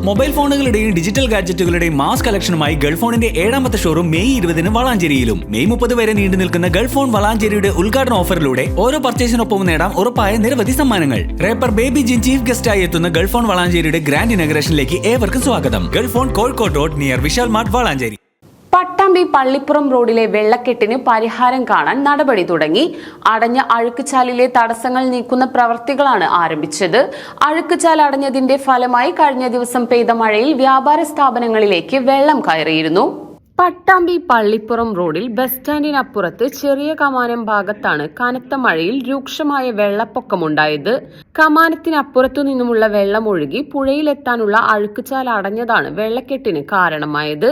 Mobile ഫോണുകളുടെയും digital ഗാഡ്ജറ്റുകളുടെയും mass കളക്ഷനുമായി ഗൾഫോണിന്റെ 7ാമത്തെ ഷോറൂം മെയ് 20 വളാഞ്ചേരിയിലും മെയ് 30 വരെ നീണ്ടു നിൽക്കുന്ന ഗൾഫോൺ വളാഞ്ചേരിയുടെ ഉദ്ഘാടന ഓഫറിലൂടെ ഓരോ പർച്ചേസിനൊപ്പം നേടാം ഉറപ്പായ നിരവധി സമ്മാനങ്ങൾ. റേപ്പർ ബേബി ജിൻ ചീഫ് ഗസ്റ്റായി എത്തുന്ന ഗൾഫോൺ വളാഞ്ചേരിയുടെ ഗ്രാൻഡ് ഇനോഗ്രേഷനിലേക്ക് ഏവർക്കും സ്വാഗതം. Gulfone Kozhikode road near Vishal mart Valanchery. Pattambi Pallippuram റോഡിലെ വെള്ളക്കെട്ടിന് പരിഹാരം കാണാൻ നടപടി തുടങ്ങി. അടഞ്ഞ അഴുക്കുചാലിലെ തടസ്സങ്ങൾ നീക്കുന്ന പ്രവൃത്തികളാണ് ആരംഭിച്ചത്. അഴുക്കുചാൽ അടഞ്ഞതിന്റെ ഫലമായി കഴിഞ്ഞ ദിവസം പെയ്ത മഴയിൽ വ്യാപാര സ്ഥാപനങ്ങളിലേക്ക് വെള്ളം കയറിയിരുന്നു. പട്ടാമ്പി പള്ളിപ്പുറം റോഡിൽ ബസ് സ്റ്റാൻഡിനപ്പുറത്ത് ചെറിയ കമാനം ഭാഗത്താണ് കനത്ത മഴയിൽ രൂക്ഷമായ വെള്ളപ്പൊക്കമുണ്ടായത്. കമാനത്തിനപ്പുറത്തു നിന്നുമുള്ള വെള്ളം ഒഴുകി പുഴയിലെത്താനുള്ള അഴുക്കുചാൽ അടഞ്ഞതാണ് വെള്ളക്കെട്ടിന് കാരണമായത്.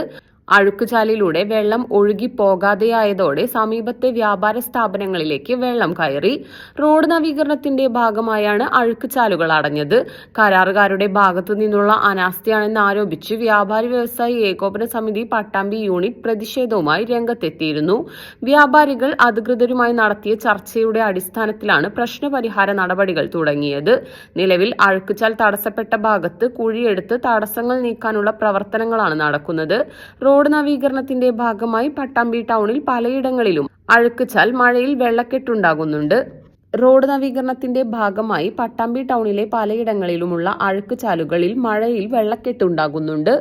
അഴുക്കുചാലിലൂടെ വെള്ളം ഒഴുകി പോകാതെയായതോടെ സമീപത്തെ വ്യാപാര സ്ഥാപനങ്ങളിലേക്ക് വെള്ളം കയറി. റോഡ് നവീകരണത്തിന്റെ ഭാഗമായാണ് അഴുക്കുചാലുകൾ അടഞ്ഞത്. കരാറുകാരുടെ ഭാഗത്തു നിന്നുള്ള അനാസ്ഥയാണെന്ന് ആരോപിച്ച് വ്യാപാരി വ്യവസായി ഏകോപന സമിതി പട്ടാമ്പി യൂണിറ്റ് പ്രതിഷേധവുമായി രംഗത്തെത്തിയിരുന്നു. വ്യാപാരികൾ അധികൃതരുമായി നടത്തിയ ചർച്ചയുടെ അടിസ്ഥാനത്തിലാണ് പ്രശ്നപരിഹാര നടപടികൾ തുടങ്ങിയത്. നിലവിൽ അഴുക്കുചാൽ തടസ്സപ്പെട്ട ഭാഗത്ത് കുഴിയെടുത്ത് തടസ്സങ്ങൾ നീക്കാനുള്ള പ്രവർത്തനങ്ങളാണ് നടക്കുന്നത്. റോഡ് നവീകരണത്തിന്റെ ഭാഗമായി പട്ടാമ്പി ടൗണിൽ പലയിടങ്ങളിലും അഴുക്കുചാൽ മഴയിൽ വെള്ളക്കെട്ടുണ്ടാകുന്നുണ്ട്. റോഡ് നവീകരണത്തിന്റെ ഭാഗമായി പട്ടാമ്പി ടൗണിലെ പലയിടങ്ങളിലുമുള്ള അഴുക്കുചാലുകളിൽ മഴയിൽ വെള്ളക്കെട്ടുണ്ടാകുന്നുണ്ട്.